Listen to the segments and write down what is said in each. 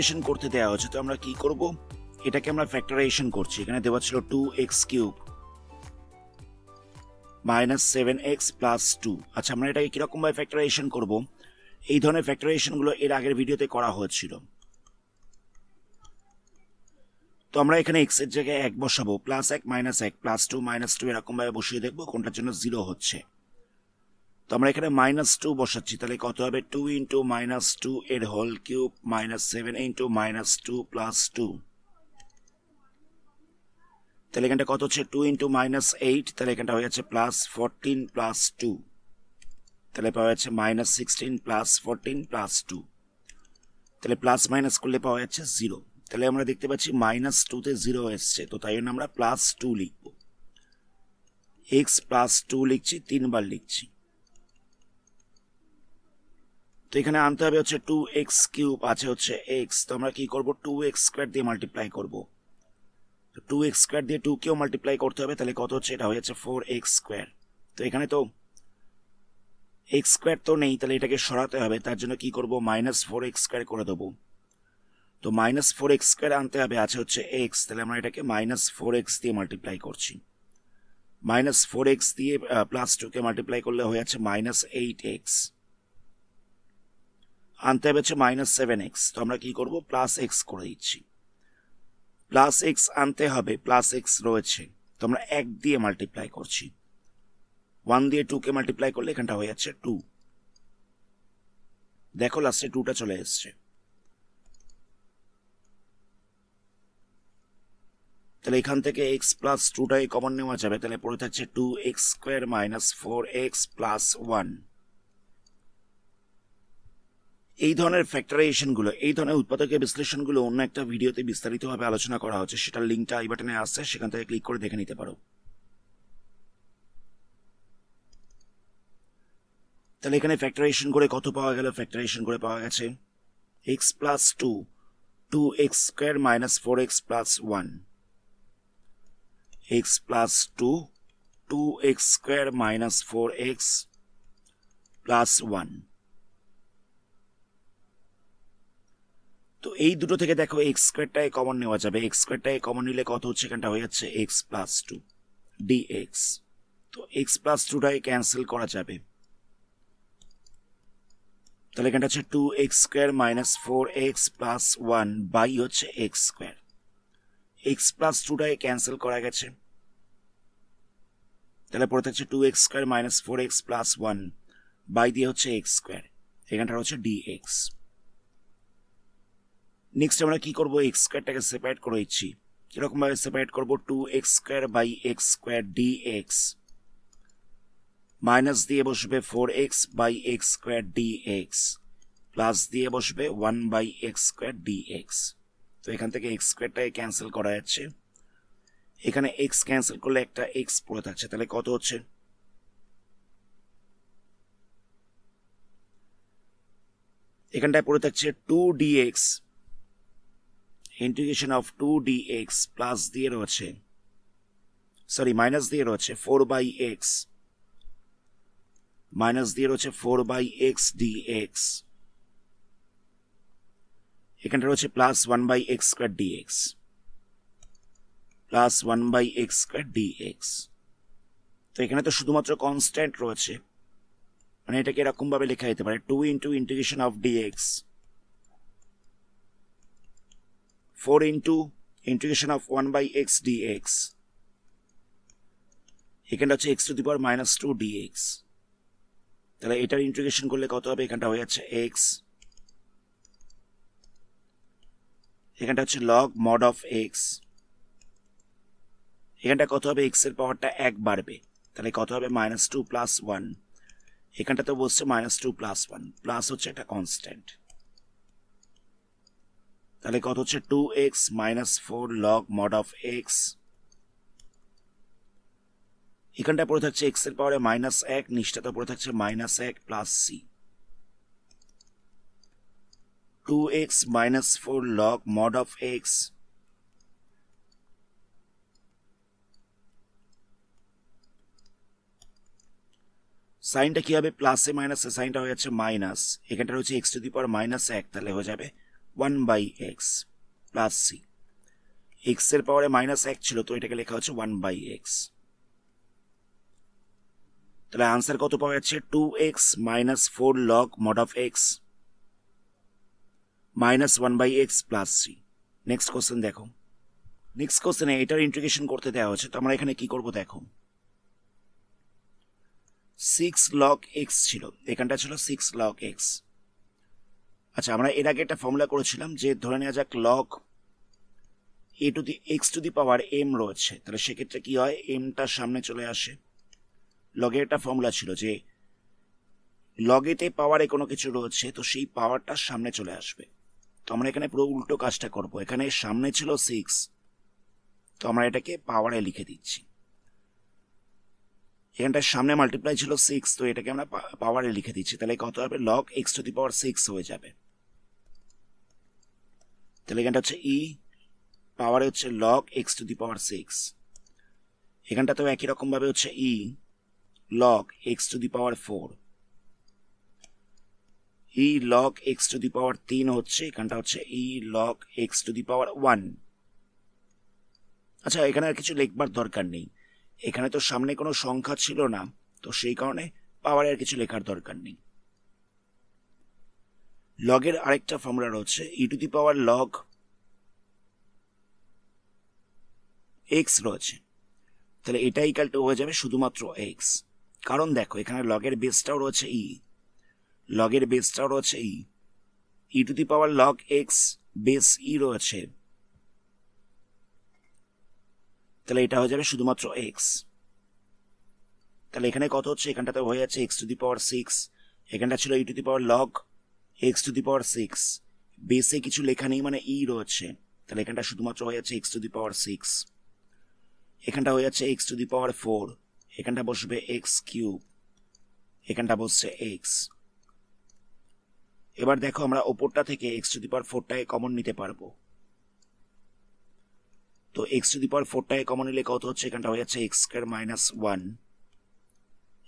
Integration করতে দেওয়া হচ্ছে, তো আমরা কি করব, এটাকে আমরা ফ্যাক্টরাইজেশন করছি। এখানে দেওয়া ছিল 2x cube minus 7x plus 2। আচ্ছা, আমরা এটাকে কিরকম ভাবে ফ্যাক্টরাইজেশন করব? এই ধরনের ফ্যাক্টরাইজেশন গুলো এর আগের ভিডিওতে করা হয়েছিল। তো আমরা এখানে x এর জায়গায় 1 বসাবো, প্লাস 1 মাইনাস 1 প্লাস 2 মাইনাস 2 এরকম ভাবে বসিয়ে দেখবো কোনটার জন্য 0 হচ্ছে। তো আমরা এখানে মাইনাস 2 বসাচ্ছি, তাহলে কত হবে 2 ইন্টু মাইনাস 2 এর whole cube minus 7 into minus 2 plus 2। তাহলে এখানটা কত হচ্ছে 2 ইন্টু মাইনাস 8, তাহলে এখানটা হয়ে যাচ্ছে প্লাস 14 প্লাস 2, তাহলে পাওয়া যাচ্ছে মাইনাস 16 প্লাস 14 প্লাস 2। তাহলে প্লাস মাইনাস করলে পাওয়া যাচ্ছে 0। তাহলে আমরা দেখতে পাচ্ছি মাইনাস 2 তে 0 এসছে, তো তাই জন্য আমরা প্লাস 2 লিখব। x প্লাস 2 লিখছি, 3 বার লিখছি। তো এখানে আনতে হবে হচ্ছে 2x কিউব আছে হচ্ছে x, তো আমরা কি করব 2x স্কয়ার দিয়ে মাল্টিপ্লাই করব। তো 2x স্কয়ার দিয়ে 2 কেও মাল্টিপ্লাই করতে হবে, তাহলে কত হচ্ছে, এটা হয়ে যাচ্ছে 4x স্কয়ার। তো এখানে তো x স্কয়ার তো নেই, তাহলে এটাকে সরাতে হবে, তার জন্য কি করব মাইনাস 4x স্কয়ার করে দেবো। তো মাইনাস 4x স্কয়ার আনতে হবে আছে হচ্ছে x, তাহলে আমরা এটাকে মাইনাস 4x দিয়ে মাল্টিপ্লাই করছি। মাইনাস 4x দিয়ে প্লাস 2 কে মাল্টিপ্লাই করলে হয়ে যাচ্ছে মাইনাস 8x। আনতে হবে হচ্ছে মাইনাস 7x, তো আমরা কি করব প্লাস x করে দিচ্ছি। প্লাস x আনতে হবে, প্লাস x রয়েছে, তো আমরা 1 দিয়ে মাল্টিপ্লাই করছি। 1 দিয়ে 2 কে মাল্টিপ্লাই করলে এখানটা হয়ে যাচ্ছে 2। দেখো লাস্টে 2টা চলে এসছে। তাহলে এখান থেকে x প্লাস 2টাই কমন নেওয়া যাবে, তাহলে পড়ে থাকছে 2x square minus 4x plus 1। এই ধরনের ফ্যাক্টরাইজেশনগুলো, এই ধরনের উৎপাদকের বিশ্লেষণগুলো অন্য একটা ভিডিওতে বিস্তারিতভাবে আলোচনা করা হচ্ছে, সেটার লিঙ্কটা এই বাটনে আসছে, সেখান থেকে ক্লিক করে দেখে নিতে পারো। তাহলে এখানে ফ্যাক্টরাইজেশন করে কত পাওয়া গেল? ফ্যাক্টরাইজেশন করে পাওয়া গেছে x plus 2, 2x square minus 4x plus 1, x plus 2, 2x square minus 4x plus 1। তো এই দুটো থেকে দেখো x স্কয়ারটাই কমন নেওয়া যাবে, x স্কয়ারটাই কমন নিলে কত হচ্ছে, এখানটা হয়ে যাচ্ছে x প্লাস 2 dx। তো x প্লাস 2টাই ক্যান্সেল করা যাবে, তাহলে এখানটা হচ্ছে 2x square minus 4x plus 1 by হচ্ছে x স্কয়ার। x প্লাস 2টাই ক্যান্সেল করা গেছে, তাহলে পড়ে থাকছে 2x square minus 4x plus 1 by দিয়ে হচ্ছে x স্কয়ার, এখানটা হচ্ছে dx। নেক্সট আমরা কি করব, x স্কয়ারটাকে সেপারেট করে দিচ্ছি। কিরকম ভাবে সেপারেট করব, 2x square by x square dx minus দিয়ে বসবে 4x by x square dx plus দিয়ে বসবে 1 বাই x স্কয়ার dx। তো এখান থেকে x স্কয়ারটাকে ক্যান্সেল করা যাচ্ছে, এখানে x ক্যান্সেল করলে একটা x পড়ে থাকছে, তাহলে কত হচ্ছে, এখানটায় পড়ে থাকছে 2dx integration of 2dx plus দিয়ে রয়েছে, সরি মাইনাস দিয়ে রয়েছে 4 বাই x, মাইনাস দিয়ে রয়েছে 4 বাই x dx, এখানটা রয়েছে plus 1 by x square dx, plus 1 by x square dx। তো এখানে তো শুধুমাত্র কনস্ট্যান্ট রয়েছে, মানে এটাকে এরকম ভাবে লেখা যেতে পারে 2 into integration of dx 4 into integration of 1 by x dx, এখানটা হচ্ছে x to the power minus 2 dx। তাহলে এটার ইন্টিগ্রেশন করলে কত হবে, এখানটা হয়ে যাচ্ছে x, এখানটা হচ্ছে লগ মড অফ x, এখানটা কত হবে, x এর পাওয়ারটা 1 বাড়বে, তাহলে কত হবে মাইনাস 2 প্লাস 1, এখানটা তো বসছে মাইনাস 2 প্লাস 1, প্লাস হচ্ছে একটা কনস্ট্যান্ট, তাহলে কত হচ্ছে 2x minus 4 log mod of x, এখানটা পড়ে থাকছে x এর পাওয়ারে মাইনাস 1, নিচটাতে পড়ে থাকছে minus 1 plus c, 2x minus 4 log mod of x, সাইনটা কি হবে, প্লাসে মাইনাসে সাইনটা হয়ে যাচ্ছে মাইনাস, এখানটা রয়েছে x to the power minus 1, তাহলে হয়ে যাবে 1/x প্লাস সি। এক্স এর পাওয়ারে -1 ছিল, তো এটাকে লেখা হচ্ছে 1/x। তাহলে আনসার কত পাওয়া যাচ্ছে? 2x - 4 log mod of x -1/x plus C. Next question দেখো। নেক্সট কোশ্চেনে এটার ইন্টিগ্রেশন করতে দেওয়া হচ্ছে, তো আমরা এখানে কি করব দেখো। 6 log x ছিল, এখানটা ছিল 6 log x। আচ্ছা, আমরা এর আগে একটা ফর্মুলা করেছিলাম যে ধরে নেওয়া যাক log x to the power m রয়েছে, তাহলে সেক্ষেত্রে কি হয়, mটার সামনে চলে আসে। লগের একটা ফর্মুলা ছিল যে লগেতে পাওয়ারে কোনো কিছু রয়েছে, তো সেই পাওয়ারটার সামনে চলে আসবে। তো আমরা এখানে পুরো উল্টো কাজটা করব। এখানে সামনে ছিল 6, তো আমরা এটাকে পাওয়ারে লিখে দিচ্ছি। এখানটার সামনে মাল্টিপ্লাই ছিল 6, তো এটাকে আমরা পাওয়ারে লিখে দিচ্ছি। তাহলে কত হবে? log x to the power 6 হয়ে যাবে। তাহলে এখানটা হচ্ছে ই, পাওয়ারে হচ্ছে log x to the power 6। এখানটাতেও একই রকম ভাবে হচ্ছে e log x to the power 4। E log x to the power 3 হচ্ছে, এখানটা হচ্ছে e log x to the power 1। আচ্ছা, এখানে আর কিছু লিখবার দরকার নেই, এখানে তো সামনে কোনো সংখ্যা ছিল না, তো সেই কারণে পাওয়ারে আর কিছু লেখার দরকার নেই। লগের আরেকটা ফর্মুলা রয়েছে, e to the power log x রয়েছে, তাহলে এটা ইকুয়াল টু হয়ে যাবে শুধুমাত্র x। কারণ দেখো এখানে লগের বেসটাও রয়েছে ই, লগের বেসটাও রয়েছে e to the power log x base e রয়েছে, তাহলে এটা হয়ে যাবে শুধুমাত্র x। তাহলে এখানে কত হচ্ছে? এখানটাতে হয়ে যাচ্ছে x টু দি পাওয়ার 6, এখানটা ছিল e to the power log x to the power 6, বেসে কিছু লেখা নেই মানে ই রয়েছে, তাহলে এখানটা শুধুমাত্র হয়ে যাচ্ছে x টু দি পাওয়ার 6। এখানটা হয়ে যাচ্ছে x টু দি পাওয়ার 4, এখানটা বসবে x কিউব, এখানটা বসছে x। এবার দেখো আমরা ওপরটা থেকে x টু দি পাওয়ার 4টাকে কমন নিতে পারবো, তো x টু দি পাওয়ার 4টাকে কমন নিলে কত হচ্ছে? এখানটা হয়ে যাচ্ছে x স্কয়ার মাইনাস 1,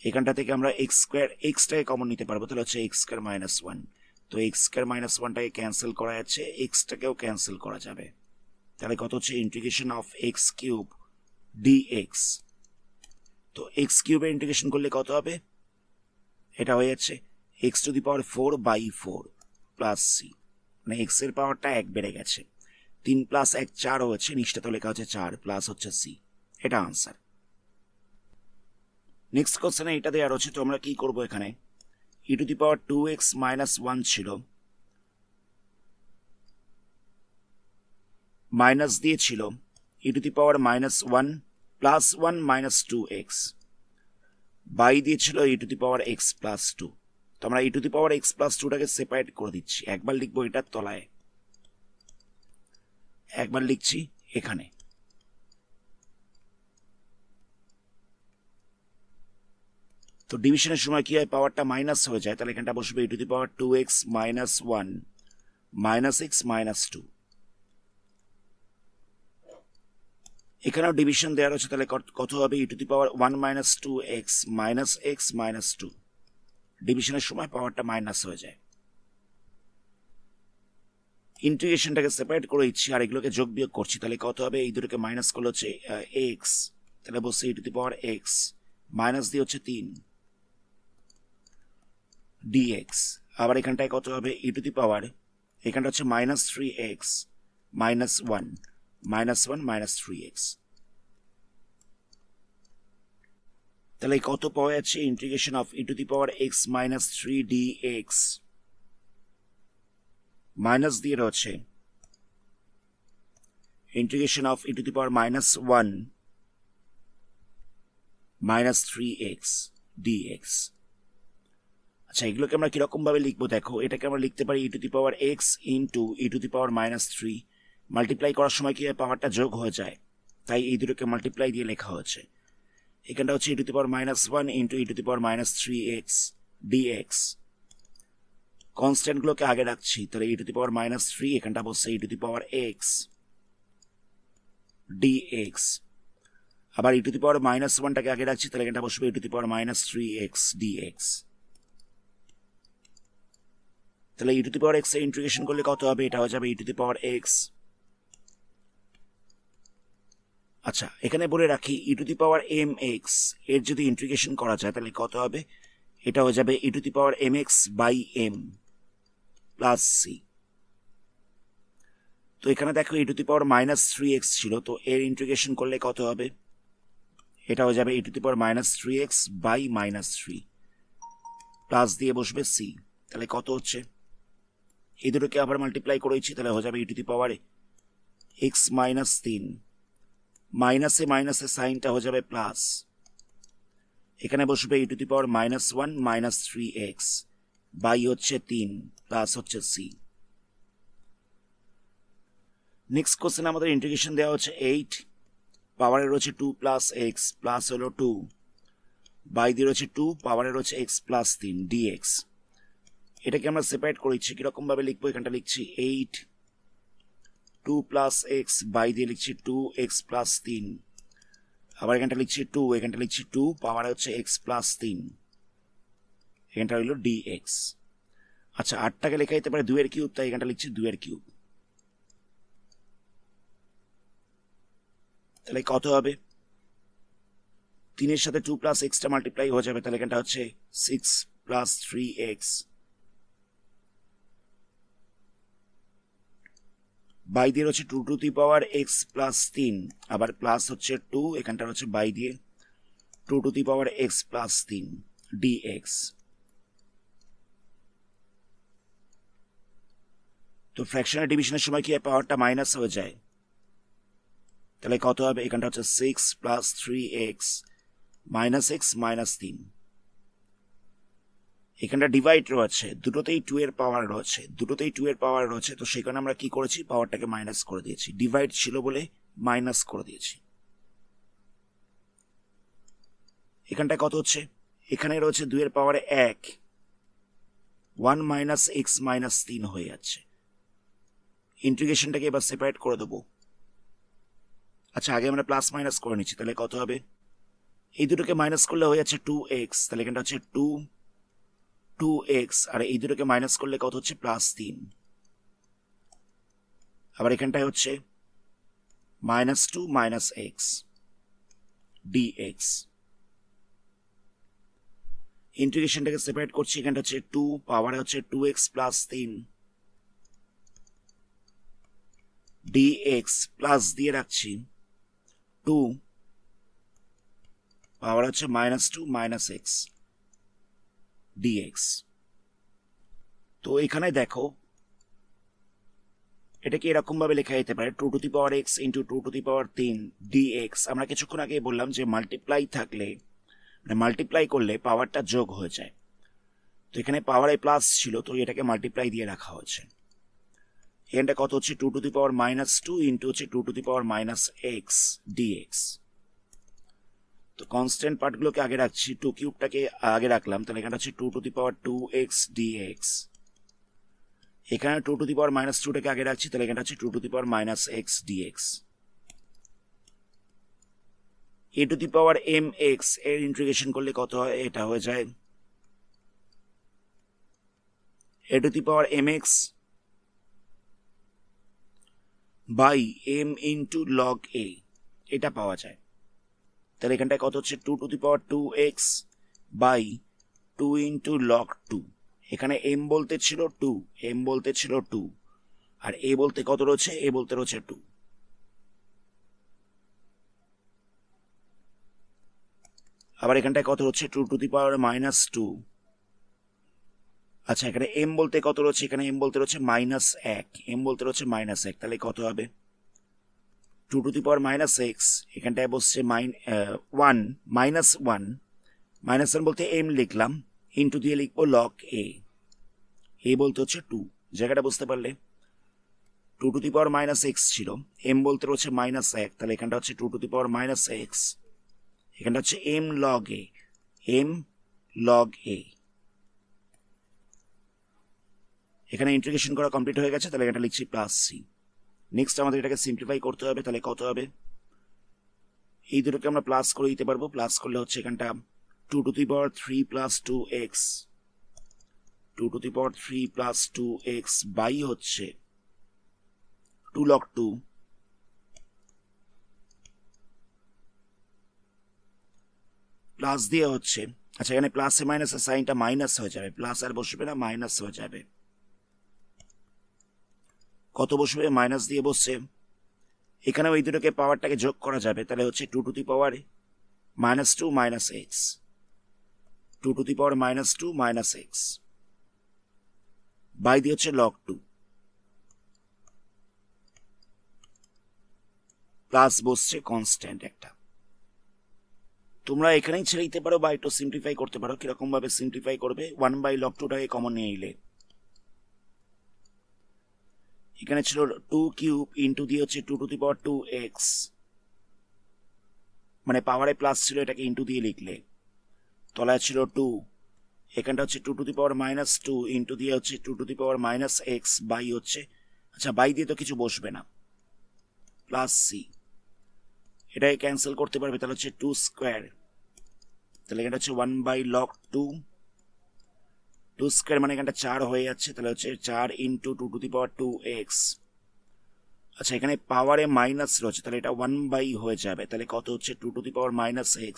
এখানটা থেকে আমরা x স্কয়ার x-টাকে কমন নিতে পারবো, তাহলে হচ্ছে x স্কয়ার মাইনাস 1। তো x স্কয়ার মাইনাস 1টাকে ক্যান্সেল করা যাচ্ছে, x-টাকেও ক্যান্সেল করা যাবে, তাহলে কত হচ্ছে? Integration of x cube dx। তো x কিউবের ইন্টিগ্রেশন করলে কত হবে? এটা হয়ে যাচ্ছে x to the power 4/4 plus C, মানে x এর পাওয়ারটা 1 বেড়ে গেছে। 3 + 1 4 হচ্ছে, নিচটা তো লেখা হচ্ছে 4 প্লাস হচ্ছে সি। এটা আনসার। নেক্সট কোশ্চেনে এটা দেওয়া রয়েছে, তো আমরা কি করব? এখানে ই টু দি পাওয়ার 2x - 1 ছিল, মাইনাস দিয়েছিল e to the power -1 plus 1 - 2x, by দিয়েছিল e to the power x plus 2। তো আমরা e to the power x plus 2টাকে সেপারেট করে দিচ্ছি। একবার লিখবো এটার তলায়, একবার লিখছি এখানে। তো ডিভিশনের সময় কি হয়? পাওয়ারটা মাইনাস হয়ে যায়, তাহলে এখানটা বসবে e to the power 2x - 1 - x - 2। এখানেও ডিভিশন দেওয়া রয়েছে, তাহলে কত হবে? ই to the power 1 - 2x - x - 2। ডিভিশনের সময় পাওয়ারটা মাইনাস হয়ে যায়। ইন্টিগ্রেশনটাকে সেপারেট করে দিচ্ছি আর এগুলোকে যোগ বিয়োগ করছি, তাহলে কত হবে? এই দুটোকে মাইনাস করলে হচ্ছে x, তাহলে বসছে e to the power x, minus দিয়ে হচ্ছে 3 dx। আবার এখানটায় কত হবে? ই টু দি পাওয়ার, এখানটা হচ্ছে -3x - 1 -1 - 3x। তাহলে কত পাওয়া যাচ্ছে? Integration of E to the power x - 3 dx, minus দিয়ে রয়েছে integration of E to the power -1 - 3x dx। আচ্ছা, এগুলোকে আমরা কিরকম ভাবে লিখবো দেখো। এটাকে আমরা লিখতে পারি e to the power x into e to the power -3, multiply করার সময় কি হয়? পাওয়ারটা যোগ হয়ে যায়, তাই এই দুটোকে মাল্টিপ্লাই দিয়ে লেখা হয়েছে। এখানটা হচ্ছে e to the power -1 into e to the power -3x dx। Constant গুলোকে আগে রাখছি, তাহলে ই টু দি পাওয়ার -3, এখানটা বসছে e to the power x dx। আবার ই টু দি পাওয়ার -1টাকে আগে রাখছি, তাহলে এখানটা বসবে e to the power -3x dx। তাহলে ই টু দি পাওয়ার এক্স এর ইন্টিগ্রেশন করলে কত হবে? এটা হয়ে যাবে e to the power x. আচ্ছা, এখানে বলে রাখি e to the power m x এর যদি ইন্টিগ্রেশন করা যায় তাহলে কত হবে? এটা হয়ে যাবে e to the power m x by m plus c. তো এখানে দেখো e to the power minus three x ছিল, তো এর ইন্টিগ্রেশন করলে কত হবে? এটা হয়ে যাবে e to the power minus three x by minus three plus দিয়ে বসবে সি। তাহলে কত হচ্ছে? এই দুটোকে আবার মাল্টিপ্লাই করেছি, তাহলে হয়ে যাবে e to the power x minus তিন, মাইনাসে মাইনাসে সাইনটা হয়ে যাবে প্লাস, এখানে বসবে e to the power minus one minus three x by হচ্ছে তিন প্লাস হচ্ছে সি। নেক্সট কোশ্চেন আমাদের ইন্টিগ্রেশন দেওয়া হচ্ছে 8, পাওয়ারের হচ্ছে 2 প্লাস এক্স প্লাস হলো 2 বাই দিয়ে রয়েছে 2 পাওয়ারের হচ্ছে এক্স প্লাস 3 ডিএক্স। এটাকে আমরা সেপারেট করেছি, কিরকম ভাবে লিখবো? এখানটা লিখছি 8 2 প্লাস এক্স বাই দিয়ে লিখছি 2 এক্স প্লাস 3, আবার এখানটা লিখছি 2, এখানটা লিখছি 2 পাওয়ারে হচ্ছে এক্স প্লাস 3, এখানটা হইল ডিএক্স। আচ্ছা, 8টাকে লেখা যেতে পারে 2 এর কিউব, তাই এখানটা লিখছি 2 এর কিউব। তাহলে কত হবে? 3 এর সাথে 2 প্লাস এক্সটা মাল্টিপ্লাই হয়ে যাবে, তাহলে এখানটা হচ্ছে 6 প্লাস 3x বাই দিয়ে হচ্ছে 2 to the power x plus 3, আবার প্লাস হচ্ছে 2, এখানটা হচ্ছে বাই দিয়ে 2 to the power x plus 3 d x. তো ফ্র্যাকশনের ডিভিশনের সময় কি পাওয়ারটা মাইনাস হয়ে যায়? তাহলে কত হবে? এখানটা হচ্ছে 6 plus 3x minus x minus 3, এখানটা ডিভাইড রয়েছে, দুটোতেই 2 এর পাওয়ার রয়েছে, দুটোতেই 2 এর পাওয়ার রয়েছে, তো সেখানে আমরা কি করেছি? পাওয়ারটাকে মাইনাস করে দিয়েছি, ডিভাইড ছিল বলে মাইনাস করে দিয়েছি। এখানটা কত হচ্ছে? এখানে রয়েছে 2 এর পাওয়ারে 1, 1 মাইনাস এক্স মাইনাস 3 হয়ে যাচ্ছে। ইন্টিগ্রেশনটাকে এবার সেপারেট করে দেবো। আচ্ছা, আগে আমরা প্লাস মাইনাস করে নিচ্ছি, তাহলে কত হবে? এই দুটোকে মাইনাস করলে হয়ে যাচ্ছে 2x, তাহলে এখানটা হচ্ছে 2x, আর এই দুটোকে মাইনাস করলে কত হচ্ছে? প্লাস 3, আবার এখানটায় হচ্ছে মাইনাস 2 মাইনাস এক্স ডিএক্স। ইন্টিগ্রেশনটাকে সেপারেট করছি, এখানটা হচ্ছে 2 পাওয়ারে হচ্ছে 2x প্লাস 3 ডিএক্স প্লাস দিয়ে রাখছি 2 পাওয়ার হচ্ছে মাইনাস 2 মাইনাস এক্স ডিএক্স। তো এখানে দেখো এটাকে এরকম ভাবে লেখা যেতে পারে 2 to the power x into 2 to the power 3 d x. আমরা কিছুক্ষণ আগে বললাম যে মাল্টিপ্লাই থাকলে, মানে মাল্টিপ্লাই করলে পাওয়ারটা যোগ হয়ে যায়, তো এখানে পাওয়ারে প্লাস ছিল, তো এটাকে মাল্টিপ্লাই দিয়ে রাখা হয়েছে। এখানটা কত হচ্ছে? 2 to the power minus 2 into হচ্ছে 2 to the power minus x d x. তো কনস্ট্যান্ট পার্টগুলোকে আগে রাখছি, 2 কিউবটাকে আগে রাখলাম, তাহলে এখানে হচ্ছে 2 to the power 2x dx. এখানে 2 টু দি পাওয়ার মাইনাস 2টাকে আগে রাখছি, তাহলে এখানে হচ্ছে 2 to the power minus x dx. E to the power m x এর ইন্টিগ্রেশন করলে কত হয়? এটা হয়ে যায় e to the power m x by m into log e, এটা পাওয়া যায়। তাহলে এখানটায় কত হচ্ছে? 2 to the power 2x by 2 into log 2, এখানে m বলতে ছিল 2, m বলতে ছিল 2, আর a বলতে কত রয়েছে? a বলতে রয়েছে 2। আবার এখানটায় কত হচ্ছে? 2 টু দি পাওয়ার মাইনাস 2। আচ্ছা, এখানে m বলতে কত রয়েছে? এখানে m বলতে রয়েছে মাইনাস 1, m বলতে রয়েছে মাইনাস 1, তাহলে কত হবে? 2 to the power minus x, এখানটায় বসছে 1 মাইনাস 1, মাইনাস 1 বলতে m লিখলাম, ইন্টু দিয়ে লিখবো লগ এ বলতে হচ্ছে 2, জায়গাটা বুঝতে পারলে? 2 to the power minus x ছিল, m বলতে রয়েছে মাইনাস 1, তাহলে এখানটা হচ্ছে 2 to the power minus x, এখানটা হচ্ছে m লগ এ। এখানে ইন্টিগ্রেশন করা কমপ্লিট হয়ে গেছে, তাহলে এটা লিখছি প্লাস সি। নেক্সট আমাদের এটাকে সিম্পলিফাই করতে হবে, তাহলে কত হবে? এই দুটোকে আমরা প্লাস করে দিতে পারবো, প্লাস করলে হচ্ছে এখানটা 2 to the power 3 plus 2x 2 to the power 3 plus 2x by হচ্ছে 2 log 2 প্লাস দিয়ে হচ্ছে, আচ্ছা এখানে প্লাসে মাইনাসে সাইনটা মাইনাস হয়ে যাবে, প্লাস আর বসবে না, মাইনাস হয়ে যাবে। কত বসবে? মাইনাস দিয়ে বসছে। এখানে ওই দুটোকে পাওয়ারটাকে যোগ করা যাবে, তাহলে হচ্ছে 2 to the power -2 minus x, 2 to the power -2 minus x by দিয়ে হচ্ছে log 2 প্লাস বসছে কনস্ট্যান্ট একটা। তোমরা এখানেই ছেড়ে দিতে পারো বা একটু সিম্পলিফাই করতে পারো। কিরকম ভাবে সিম্পলিফাই করবে? 1/log 2টাকে কমন নিয়ে নিলে এখানে ছিল 2 কিউব ইন্টু দিয়ে হচ্ছে 2 to the power 2x, মানে পাওয়ারে প্লাস ছিল, এটাকে ইন্টু দিয়ে লিখলে তলায় ছিল 2, এখানটা হচ্ছে 2 to the power -2 ইন্টু দিয়ে হচ্ছে 2 to the power -x by হচ্ছে, আচ্ছা বাই দিয়ে তো কিছু বসবে না, প্লাস সি, এটাকে ক্যান্সেল করতে পারবে, তাহলে হচ্ছে 2 স্কোয়ার, তাহলে এখানটা হচ্ছে 1/log 2 স্কোয়ার মানে এখানটা 4 হয়ে যাচ্ছে, তাহলে হচ্ছে 4 into 2 to the power 2x। আচ্ছা এখানে পাওয়ারে মাইনাস রয়েছে, তাহলে এটা 1 হয়ে যাবে, তাহলে কত হচ্ছে 2 to the power -x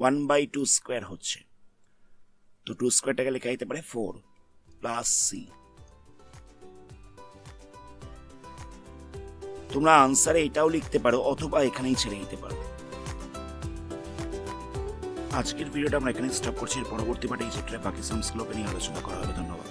1/2 square হচ্ছে, তো 2 স্কোয়ারটাকে লেখা যেতে পারে 4 প্লাস সি। তোমরা আনসারে এটাও লিখতে পারো অথবা এখানেই ছেড়ে দিতে পারো। আজকের ভিডিওটা আমরা এখানে স্টপ করছি, পরবর্তী পার্টে এই চ্যাপ্টারে বাকি সামসগুলোকে নিয়ে আলোচনা করা হবে। ধন্যবাদ।